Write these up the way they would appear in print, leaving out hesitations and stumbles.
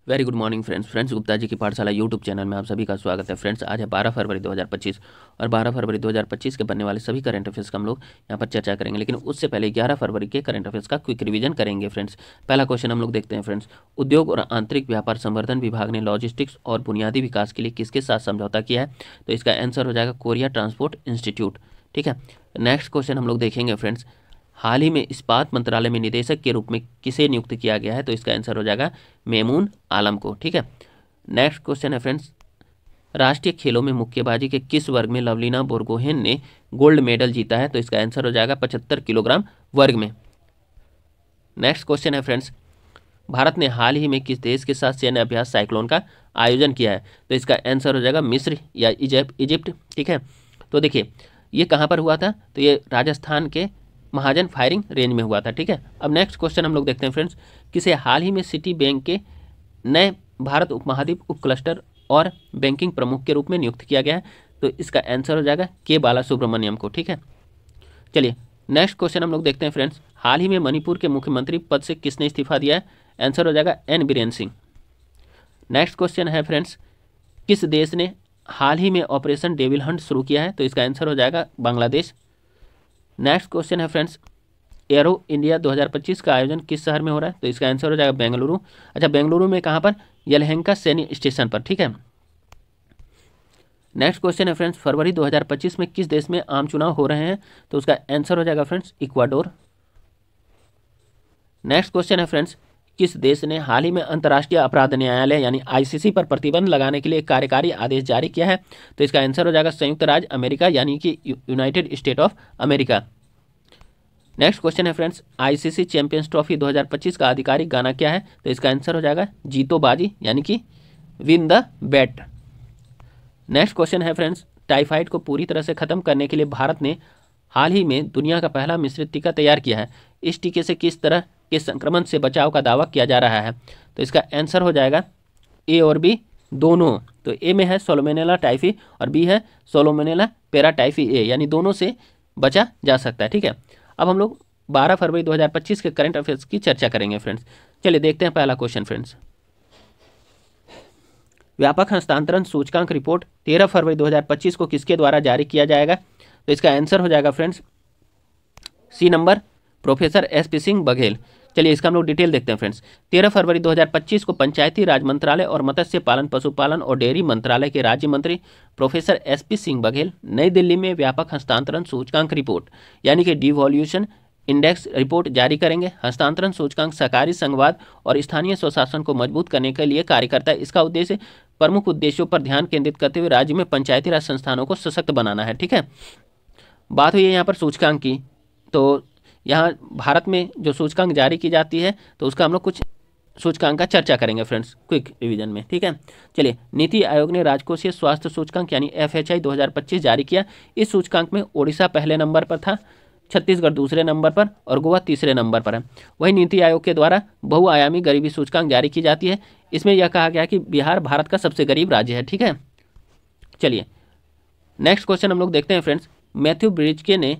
Very good morning friends Gupta ji की पाठशाला YouTube channel में आप सभी का स्वागत है। फ्रेंड्स आज है 12 फरवरी 2025 और 12 फरवरी 2025 के बनने वाले सभी करंट अफेयर्स का हम लोग यहाँ पर चर्चा करेंगे, लेकिन उससे पहले 11 फरवरी के करंट अफेयर्स का क्विक रिवीजन करेंगे। फ्रेंड्स पहला क्वेश्चन हम लोग देखते हैं। फ्रेंड्स उद्योग और आंतरिक व्यापार संवर्धन विभाग ने लॉजिस्टिक्स और बुनियादी विकास के लिए किसके साथ समझौता किया है? तो इसका आंसर हो जाएगा कोरिया ट्रांसपोर्ट इंस्टीट्यूट। ठीक है, नेक्स्ट क्वेश्चन हम लोग देखेंगे। फ्रेंड्स हाल ही में इस्पात मंत्रालय में निदेशक के रूप में किसे नियुक्त किया गया है? तो इसका आंसर हो जाएगा मेमून आलम को। ठीक है, नेक्स्ट क्वेश्चन है फ्रेंड्स, राष्ट्रीय खेलों में मुक्केबाजी के किस वर्ग में लवलीना बोरगोहेन ने गोल्ड मेडल जीता है? तो इसका आंसर हो जाएगा 75 किलोग्राम वर्ग में। नेक्स्ट क्वेश्चन है फ्रेंड्स, भारत ने हाल ही में किस देश के साथ सैन्य अभ्यास साइक्लोन का आयोजन किया है? तो इसका आंसर हो जाएगा मिस्र या इजिप्ट। ठीक है, तो देखिए ये कहाँ पर हुआ था? तो ये राजस्थान के महाजन फायरिंग रेंज में हुआ था। ठीक है, अब नेक्स्ट क्वेश्चन हम लोग देखते हैं। फ्रेंड्स किसे हाल ही में सिटी बैंक के नए भारत उपमहाद्वीप उप क्लस्टर और बैंकिंग प्रमुख के रूप में नियुक्त किया गया है? तो इसका आंसर हो जाएगा के बाला सुब्रमण्यम को। ठीक है, चलिए नेक्स्ट क्वेश्चन हम लोग देखते हैं। फ्रेंड्स हाल ही में मणिपुर के मुख्यमंत्री पद से किसने इस्तीफा दिया है? आंसर हो जाएगा N Biren Singh. Next question है फ्रेंड्स, किस देश ने हाल ही में ऑपरेशन डेविल हंट शुरू किया है? तो इसका आंसर हो जाएगा बांग्लादेश। नेक्स्ट क्वेश्चन है फ्रेंड्स, एरो इंडिया 2025 का आयोजन किस शहर में हो रहा है? तो इसका आंसर हो जाएगा बेंगलुरु। अच्छा, बेंगलुरु में कहाँ पर? यलहंका सैन्य स्टेशन पर। ठीक है, नेक्स्ट क्वेश्चन है फ्रेंड्स, फरवरी 2025 में किस देश में आम चुनाव हो रहे हैं? तो उसका आंसर हो जाएगा फ्रेंड्स इक्वाडोर। नेक्स्ट क्वेश्चन है फ्रेंड्स, किस देश ने हाल ही में अंतर्राष्ट्रीय अपराध न्यायालय यानी आईसीसी पर प्रतिबंध लगाने के लिए एक कार्यकारी आदेश जारी किया है? तो इसका आंसर हो जाएगा संयुक्त राज्य अमेरिका यानी कि United state of America. Next question है फ्रेंड्स, आईसीसी चैंपियंस ट्रॉफी 2025 का आधिकारिक गाना क्या है? तो इसका आंसर हो जाएगा जीतो बाजी यानी कि win the bat. Next question है फ्रेंड्स, टाइफाइड को पूरी तरह से खत्म करने के लिए भारत ने हाल ही में दुनिया का पहला मिश्रित टीका तैयार किया है। इस टीके से किस तरह के संक्रमण से बचाव का दावा किया जा रहा है? तो इसका आंसर हो जाएगा ए और बी दोनों। तो ए में है सोलोमोनेला टाइफी और बी है सोलोमोनेला पैराटाइफी ए, यानी दोनों से बचा जा सकता है। ठीक है, अब हम लोग 12 फरवरी 2025 के करंट अफेयर्स की चर्चा करेंगे। फ्रेंड्स चलिए देखते हैं पहला क्वेश्चन। फ्रेंड्स व्यापक हस्तांतरण सूचकांक रिपोर्ट 13 फरवरी 2025 को किसके द्वारा जारी किया जाएगा? तो इसका आंसर हो जाएगा friends C number, professor SP Singh Baghel. चलिए इसका हम लोग डिटेल देखते हैं। फ्रेंड्स 13 फरवरी 2025 को पंचायती राज मंत्रालय और मत्स्य पालन पशुपालन और डेयरी मंत्रालय के राज्य मंत्री प्रोफेसर एसपी सिंह बघेल नई दिल्ली में व्यापक हस्तांतरण सूचकांक रिपोर्ट यानी कि डिवॉल्यूशन इंडेक्स रिपोर्ट जारी करेंगे। हस्तांतरण सूचकांक सहकारी संघवाद और स्थानीय स्वशासन को मजबूत करने के लिए कार्य करता है। इसका उद्देश्य प्रमुख उद्देश्यों पर ध्यान केंद्रित करते हुए राज्य में पंचायती राज संस्थानों को सशक्त बनाना है। ठीक है, बात हुई है यहाँ पर सूचकांक की, तो यहाँ भारत में जो सूचकांक जारी की जाती है तो उसका हम लोग कुछ सूचकांक का चर्चा करेंगे फ्रेंड्स क्विक रिवीजन में। ठीक है, चलिए नीति आयोग ने राजकोषीय स्वास्थ्य सूचकांक यानी FHI 2025 जारी किया। इस सूचकांक में ओडिशा पहले नंबर पर था, छत्तीसगढ़ दूसरे नंबर पर और गोवा तीसरे नंबर पर है। वहीं नीति आयोग के द्वारा बहुआयामी गरीबी सूचकांक जारी की जाती है। इसमें यह कहा गया कि बिहार भारत का सबसे गरीब राज्य है। ठीक है, चलिए नेक्स्ट क्वेश्चन हम लोग देखते हैं। फ्रेंड्स मैथ्यू ब्रिजके ने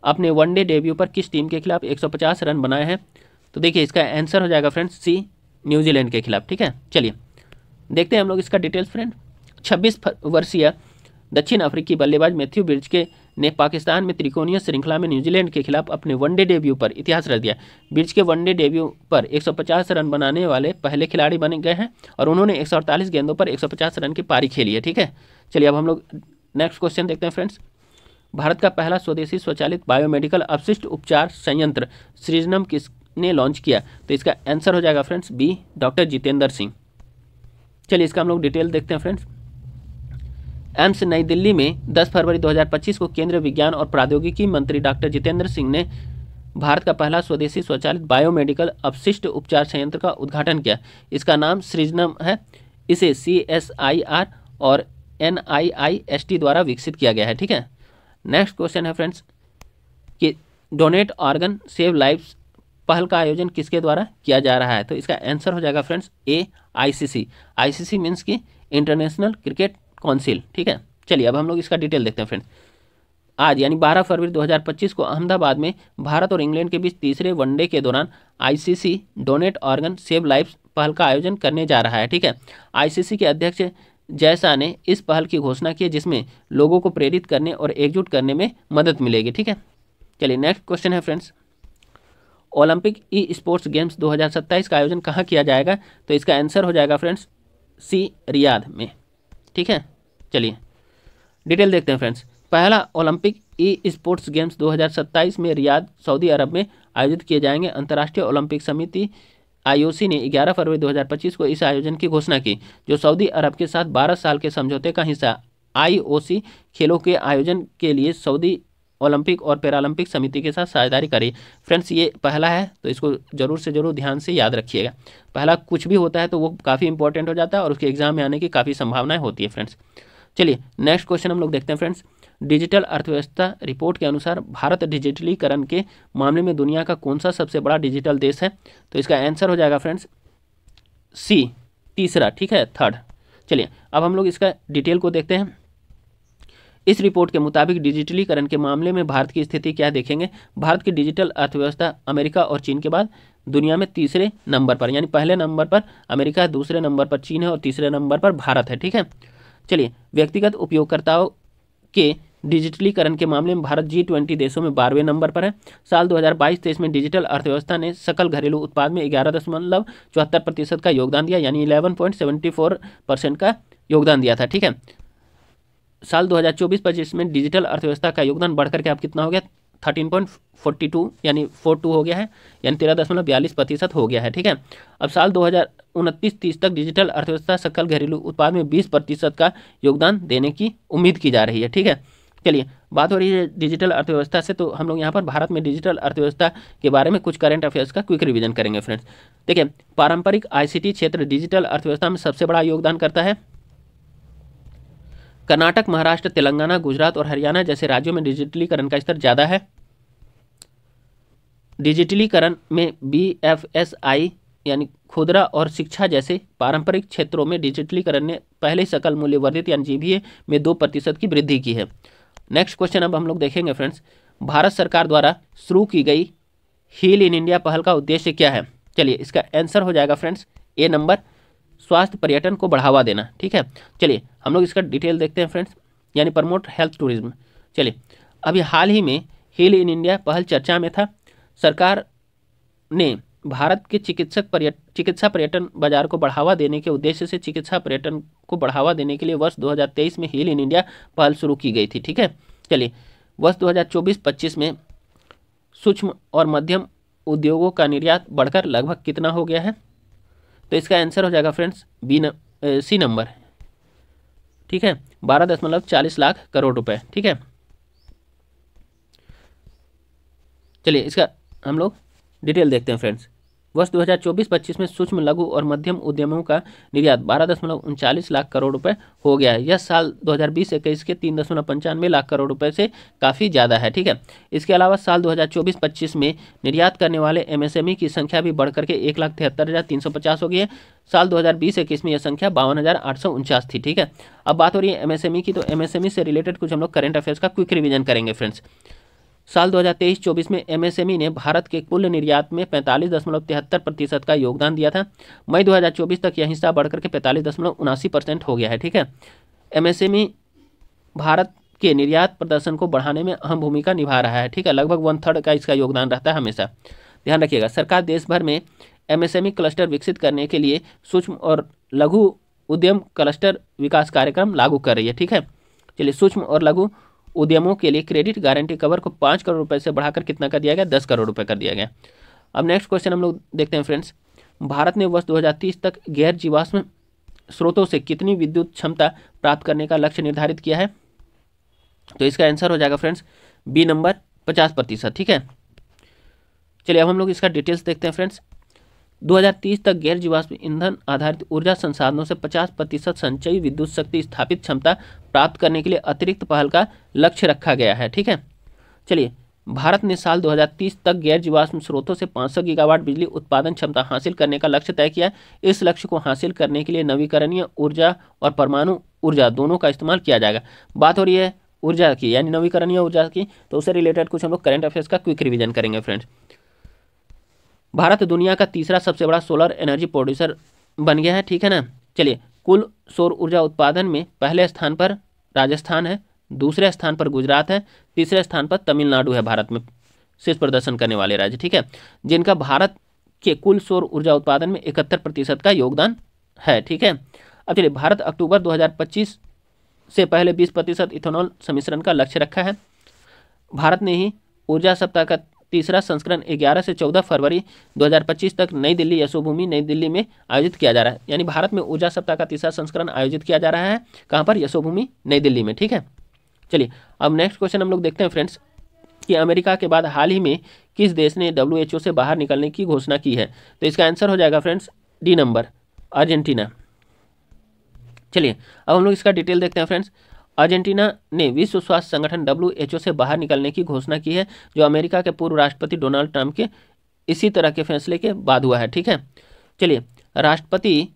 अपने वनडे डेब्यू पर किस टीम के खिलाफ 150 रन बनाए हैं? तो देखिए इसका आंसर हो जाएगा फ्रेंड्स सी, न्यूजीलैंड के खिलाफ। ठीक है, चलिए देखते हैं हम लोग इसका डिटेल्स। फ्रेंड 26 वर्षीय दक्षिण अफ्रीकी बल्लेबाज मैथ्यू ब्रिजके ने पाकिस्तान में त्रिकोणीय श्रृंखला में न्यूजीलैंड के खिलाफ अपने वनडे डेब्यू पर इतिहास रच दिया। ब्रिजके वनडे डेब्यू पर 150 रन बनाने वाले पहले खिलाड़ी बन गए हैं और उन्होंने 148 गेंदों पर 150 रन की पारी खेली है। ठीक है, चलिए अब हम लोग नेक्स्ट क्वेश्चन देखते हैं। फ्रेंड्स भारत का पहला स्वदेशी स्वचालित बायोमेडिकल अपशिष्ट उपचार संयंत्र सृजनम किसने लॉन्च किया? तो इसका आंसर हो जाएगा friends B, doctor Jitendra Singh. चलिए इसका हम लोग डिटेल देखते हैं। फ्रेंड्स एम्स नई दिल्ली में 10 फरवरी 2025 को केंद्रीय विज्ञान और प्रौद्योगिकी मंत्री डॉक्टर जितेंद्र सिंह ने भारत का पहला स्वदेशी स्वचालित बायोमेडिकल अपशिष्ट उपचार संयंत्र का उद्घाटन किया। इसका नाम सृजनम है। इसे CSIR और NIIST द्वारा विकसित किया गया है। ठीक है, नेक्स्ट क्वेश्चन है फ्रेंड्स कि डोनेट ऑर्गन सेव लाइव्स पहल का आयोजन किसके द्वारा किया जा रहा है? तो इसका आंसर हो जाएगा फ्रेंड्स ए, ICC मीन्स की इंटरनेशनल क्रिकेट काउंसिल। ठीक है, चलिए अब हम लोग इसका डिटेल देखते हैं। फ्रेंड्स आज यानी 12 फरवरी 2025 को अहमदाबाद में भारत और इंग्लैंड के बीच तीसरे वनडे के दौरान ICC donate organ save lives पहल का आयोजन करने जा रहा है। ठीक है, आईसीसी के अध्यक्ष जय शाह ने इस पहल की घोषणा की जिसमें लोगों को प्रेरित करने और एकजुट करने में मदद मिलेगी। ठीक है, चलिए नेक्स्ट क्वेश्चन है friends, Olympic e sports games 2027 का आयोजन कहाँ किया जाएगा? तो इसका आंसर हो जाएगा फ्रेंड्स सी, रियाद में। ठीक है, चलिए डिटेल देखते हैं फ्रेंड्स। पहला ओलंपिक ई स्पोर्ट्स गेम्स 2027 में रियाद, सऊदी अरब में आयोजित किए जाएंगे। अंतर्राष्ट्रीय ओलंपिक समिति आईओसी ने 11 फरवरी 2025 को इस आयोजन की घोषणा की, जो सऊदी अरब के साथ 12 साल के समझौते का हिस्सा। आईओसी खेलों के आयोजन के लिए सऊदी ओलंपिक और पैरालंपिक समिति के साथ साझेदारी करी। फ्रेंड्स ये पहला है तो इसको जरूर से जरूर ध्यान से याद रखिएगा। पहला कुछ भी होता है तो वो काफ़ी इंपॉर्टेंट हो जाता है और उसके एग्जाम में आने की काफ़ी संभावनाएं होती है फ्रेंड्स। चलिए नेक्स्ट क्वेश्चन हम लोग देखते हैं फ्रेंड्स। डिजिटल अर्थव्यवस्था रिपोर्ट के अनुसार भारत डिजिटलीकरण के मामले में दुनिया का कौन सा सबसे बड़ा डिजिटल देश है? तो इसका आंसर हो जाएगा फ्रेंड्स सी, तीसरा। ठीक है, थर्ड। चलिए अब हम लोग इसका डिटेल को देखते हैं। इस रिपोर्ट के मुताबिक डिजिटलीकरण के मामले में भारत की स्थिति क्या देखेंगे? भारत की डिजिटल अर्थव्यवस्था अमेरिका और चीन के बाद दुनिया में तीसरे नंबर पर, यानी पहले नंबर पर अमेरिका है, दूसरे नंबर पर चीन है और तीसरे नंबर पर भारत है। ठीक है, चलिए व्यक्तिगत उपयोगकर्ताओं के डिजिटलीकरण के मामले में भारत G20 देशों में 12वें नंबर पर है। साल 2022-23 में डिजिटल अर्थव्यवस्था ने सकल घरेलू उत्पाद में 11.74% का योगदान दिया, यानी 11.74% का योगदान दिया था। ठीक है, साल 2024-25 में डिजिटल अर्थव्यवस्था का योगदान बढ़कर के अब कितना हो गया? 13.42 यानी 42 हो गया है, यानी 13.42% हो गया है। ठीक है, अब साल 2029-30 तक डिजिटल अर्थव्यवस्था सकल घरेलू उत्पाद में 20% का योगदान देने की उम्मीद की जा रही है। ठीक है, चलिए बात हो रही है डिजिटल अर्थव्यवस्था से, तो हम लोग यहाँ पर भारत में डिजिटल अर्थव्यवस्था के बारे में कुछ करंट अफेयर्स का क्विक रिवीजन करेंगे फ्रेंड्स। देखिए, पारंपरिक आईसीटी क्षेत्र डिजिटल अर्थव्यवस्था में सबसे बड़ा योगदान करता है। कर्नाटक, महाराष्ट्र, तेलंगाना, गुजरात और हरियाणा जैसे राज्यों में डिजिटलीकरण का स्तर ज़्यादा है। डिजिटलीकरण में BFSI यानी खुदरा और शिक्षा जैसे पारंपरिक क्षेत्रों में डिजिटलीकरण ने पहले सकल मूल्य वर्धित यानी GVA में 2% की वृद्धि की है। नेक्स्ट क्वेश्चन अब हम लोग देखेंगे फ्रेंड्स। भारत सरकार द्वारा शुरू की गई हील इन इंडिया पहल का उद्देश्य क्या है? चलिए इसका आंसर हो जाएगा फ्रेंड्स ए नंबर, स्वास्थ्य पर्यटन को बढ़ावा देना। ठीक है, चलिए हम लोग इसका डिटेल देखते हैं फ्रेंड्स, यानी प्रमोट हेल्थ टूरिज्म। चलिए अभी हाल ही में हील इन इंडिया पहल चर्चा में था। सरकार ने भारत के चिकित्सा पर्यटन बाजार को बढ़ावा देने के उद्देश्य से चिकित्सा पर्यटन को बढ़ावा देने के लिए वर्ष 2023 में हील इन इंडिया पहल शुरू की गई थी। ठीक है, चलिए वर्ष 2024-25 में सूक्ष्म और मध्यम उद्योगों का निर्यात बढ़कर लगभग कितना हो गया है? तो इसका आंसर हो जाएगा फ्रेंड्स सी नंबर। ठीक है, 12.40 लाख करोड़ रुपए। ठीक है, चलिए इसका हम लोग डिटेल देखते हैं फ्रेंड्स। वर्ष 2024-25 में सूक्ष्म लघु और मध्यम उद्यमों का निर्यात 12.39 लाख करोड़ रुपए हो गया है। यह साल 2020-21 के 3.95 लाख करोड़ रुपए से काफ़ी ज़्यादा है। ठीक है, इसके अलावा साल 2024-25 में निर्यात करने वाले MSME की संख्या भी बढ़कर के 1,73,350 हो गई है। साल 2020-21 में यह संख्या 52,849 थी। ठीक है, अब बात हो रही है MSME की, तो MSME से रिलेटेड कुछ हम लोग करंट अफेयर्स का क्विक रिवीजन करेंगे फ्रेंड्स। साल 2023-24 में MSME ने भारत के कुल निर्यात में 45.73% का योगदान दिया था। मई 2024 तक यह हिस्सा बढ़कर के 45.79% हो गया है। ठीक है, MSME भारत के निर्यात प्रदर्शन को बढ़ाने में अहम भूमिका निभा रहा है। ठीक है, लगभग 1/3 का इसका योगदान रहता है हमेशा। ध्यान रखिएगा, सरकार देश भर में MSME क्लस्टर विकसित करने के लिए सूक्ष्म और लघु उद्यम क्लस्टर विकास कार्यक्रम लागू कर रही है। ठीक है, चलिए सूक्ष्म और लघु उद्यमों के लिए क्रेडिट गारंटी कवर को 5 करोड़ रुपए से बढ़ाकर कितना कर दिया गया? 10 करोड़ रुपए कर दिया गया। अब नेक्स्ट क्वेश्चन हम लोग देखते हैं फ्रेंड्स। भारत ने वर्ष 2030 तक गैर जीवाश्म स्रोतों से कितनी विद्युत क्षमता प्राप्त करने का लक्ष्य निर्धारित किया है? तो इसका आंसर हो जाएगा फ्रेंड्स बी नंबर, 50%। ठीक है, चलिए अब हम लोग इसका डिटेल्स देखते हैं फ्रेंड्स। 2030 तक गैर जीवाश्म ईंधन आधारित ऊर्जा संसाधनों से 50% संचयी विद्युत शक्ति स्थापित क्षमता प्राप्त करने के लिए अतिरिक्त पहल का लक्ष्य रखा गया है। ठीक है, चलिए भारत ने साल 2030 तक गैर जीवाश्म स्रोतों से 500 गीगावाट बिजली उत्पादन क्षमता हासिल करने का लक्ष्य तय किया। इस लक्ष्य को हासिल करने के लिए नवीकरणीय ऊर्जा और परमाणु ऊर्जा दोनों का इस्तेमाल किया जाएगा। बात हो रही है ऊर्जा की, यानी नवीकरणीय ऊर्जा की, तो उससे रिलेटेड कुछ हम लोग करंट अफेयर्स का क्विक रिवीजन करेंगे फ्रेंड्स। भारत दुनिया का तीसरा सबसे बड़ा सोलर एनर्जी प्रोड्यूसर बन गया है, ठीक है ना। चलिए, कुल सौर ऊर्जा उत्पादन में पहले स्थान पर राजस्थान है, दूसरे स्थान पर गुजरात है, तीसरे स्थान पर तमिलनाडु है भारत में शीर्ष प्रदर्शन करने वाले राज्य, ठीक है, जिनका भारत के कुल सौर ऊर्जा उत्पादन में 71% का योगदान है, ठीक है। अब चलिए, भारत अक्टूबर 2025 से पहले 20% इथेनॉल सम्मिश्रण का लक्ष्य रखा है। भारत ने ही ऊर्जा सप्ताह का तीसरा संस्करण 11 से 14 फरवरी 2025 तक नई दिल्ली यशोभूमि नई दिल्ली में आयोजित किया जा रहा है। यानी भारत में ऊर्जा सप्ताह का तीसरा संस्करण आयोजित किया जा रहा है, कहाँ पर? यशोभूमि नई दिल्ली में, ठीक है। चलिए, अब नेक्स्ट क्वेश्चन हम लोग देखते हैं फ्रेंड्स कि अमेरिका के बाद हाल ही में किस देश ने WHO से बाहर निकलने की घोषणा की है? तो इसका आंसर हो जाएगा फ्रेंड्स डी नंबर, अर्जेंटीना। चलिए, अब हम लोग इसका डिटेल देखते हैं फ्रेंड्स। अर्जेंटीना ने विश्व स्वास्थ्य संगठन WHO से बाहर निकलने की घोषणा की है, जो अमेरिका के पूर्व राष्ट्रपति डोनाल्ड ट्रंप के इसी तरह के फैसले के बाद हुआ है, ठीक है। चलिए, राष्ट्रपति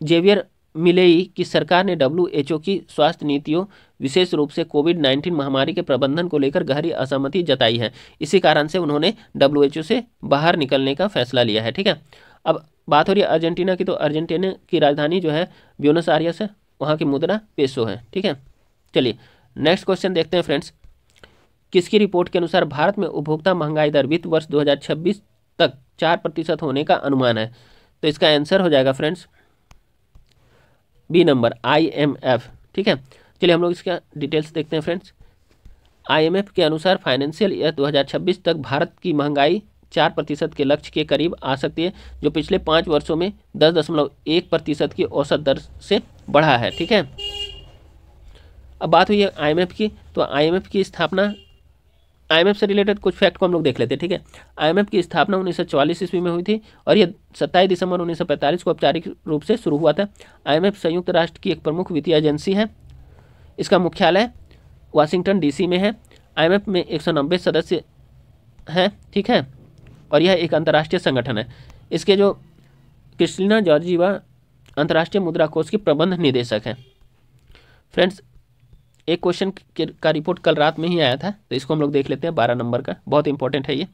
जेवियर मिलेई की सरकार ने WHO की स्वास्थ्य नीतियों, विशेष रूप से कोविड-19 महामारी के प्रबंधन को लेकर गहरी असहमति जताई है। इसी कारण से उन्होंने WHO से बाहर निकलने का फैसला लिया है, ठीक है। अब बात हो रही है अर्जेंटीना की, तो अर्जेंटीना की राजधानी जो है ब्यूनस आयर्स है, वहाँ की मुद्रा पेसो है, ठीक है। चलिए, नेक्स्ट क्वेश्चन देखते हैं फ्रेंड्स। किसकी रिपोर्ट के अनुसार भारत में उपभोक्ता महंगाई दर वित्त वर्ष 2026 तक 4% होने का अनुमान है? तो इसका आंसर हो जाएगा फ्रेंड्स बी नंबर, IMF, ठीक है। चलिए, हम लोग इसका डिटेल्स देखते हैं फ्रेंड्स। IMF के अनुसार फाइनेंशियल ईयर 2026 तक भारत की महंगाई 4% के लक्ष्य के करीब आ सकती है, जो पिछले 5 वर्षों में 10.1% की औसत दर से बढ़ा है, ठीक है। अब बात हुई है IMF की, तो IMF की स्थापना, IMF से रिलेटेड कुछ फैक्ट को हम लोग देख लेते हैं, ठीक है। IMF की स्थापना 1944 ईस्वी में हुई थी और ये 27 दिसंबर 1945 को औपचारिक रूप से शुरू हुआ था। IMF संयुक्त राष्ट्र की एक प्रमुख वित्तीय एजेंसी है। इसका मुख्यालय वाशिंगटन DC में है। IMF में 190 सदस्य हैं, ठीक है, और यह एक अंतर्राष्ट्रीय संगठन है। इसके जो क्रिस्टिना जॉर्जिवा अंतर्राष्ट्रीय मुद्रा कोष की प्रबंध निदेशक हैं। फ्रेंड्स, एक क्वेश्चन का रिपोर्ट कल रात में ही आया था, तो इसको हम लोग देख लेते हैं, 12 नंबर का, बहुत इंपॉर्टेंट है ये।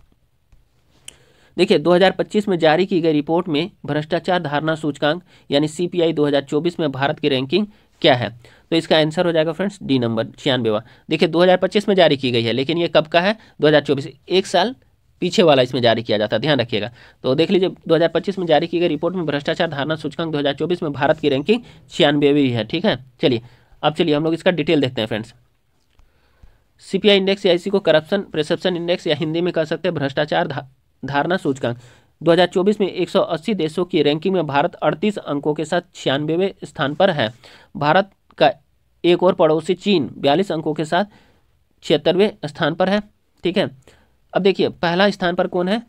देखिए, 2025 में जारी की गई रिपोर्ट में भ्रष्टाचार धारणा सूचकांक यानी CPI 2024 में भारत की रैंकिंग क्या है? तो इसका आंसर हो जाएगा फ्रेंड्स डी नंबर, 96वां। देखिए, 2025 में जारी की गई है, लेकिन ये कब का है? 2024, एक साल पीछे वाला इसमें जारी किया जाता है, ध्यान रखिएगा। तो देख लीजिए, 2025 में जारी की गई रिपोर्ट में भ्रष्टाचार धारणा सूचकांक 2024 में भारत की रैंकिंग 96वीं है, ठीक है। चलिए, अब चलिए हम लोग इसका डिटेल देखते हैं फ्रेंड्स। CPI इंडेक्स या इसी को करप्शन परसेप्शन इंडेक्स या हिंदी में कह सकते हैं भ्रष्टाचार धारणा सूचकांक 2024 में 180 देशों की रैंकिंग में भारत 38 अंकों के साथ 96वें स्थान पर है। भारत का एक और पड़ोसी चीन 42 अंकों के साथ 76वें स्थान पर है, ठीक है। अब देखिए, पहला स्थान पर कौन है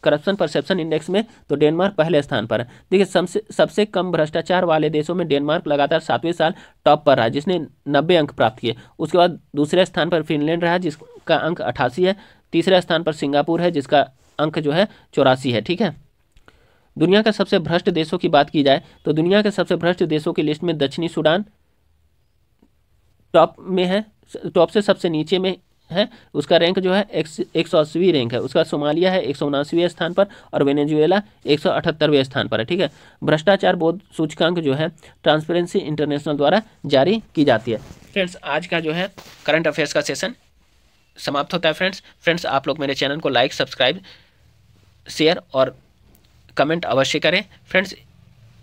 करप्शन परसेप्शन इंडेक्स में? तो डेनमार्क पहले स्थान पर है। देखिए, सबसे कम भ्रष्टाचार वाले देशों में डेनमार्क लगातार 7वें साल टॉप पर रहा, जिसने 90 अंक प्राप्त किए। उसके बाद दूसरे स्थान पर फिनलैंड रहा, जिसका अंक 88 है। तीसरे स्थान पर सिंगापुर है, जिसका अंक जो है 84 है, ठीक है। दुनिया के सबसे भ्रष्ट देशों की बात की जाए तो दुनिया के सबसे भ्रष्ट देशों की लिस्ट में दक्षिणी सूडान टॉप में है, टॉप से सबसे नीचे में है। उसका रैंक जो है 180वीं रैंक है। उसका सोमालिया है 179वें स्थान पर और वेनेजुएला 178वें स्थान पर है, ठीक है। भ्रष्टाचार बोध सूचकांक जो है ट्रांसपेरेंसी इंटरनेशनल द्वारा जारी की जाती है। फ्रेंड्स, आज का जो है करंट अफेयर्स का सेशन समाप्त होता है। फ्रेंड्स, आप लोग मेरे चैनल को लाइक, सब्सक्राइब, शेयर और कमेंट अवश्य करें। फ्रेंड्स,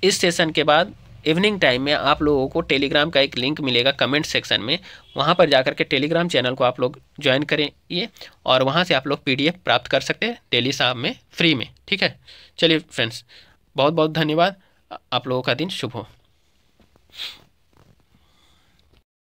इस सेशन के बाद इवनिंग टाइम में आप लोगों को टेलीग्राम का एक लिंक मिलेगा कमेंट सेक्शन में, वहाँ पर जाकर के टेलीग्राम चैनल को आप लोग ज्वाइन करेंगे और वहाँ से आप लोग PDF प्राप्त कर सकते हैं डेली शाम में फ्री में, ठीक है। चलिए फ्रेंड्स, बहुत बहुत धन्यवाद। आप लोगों का दिन शुभ हो।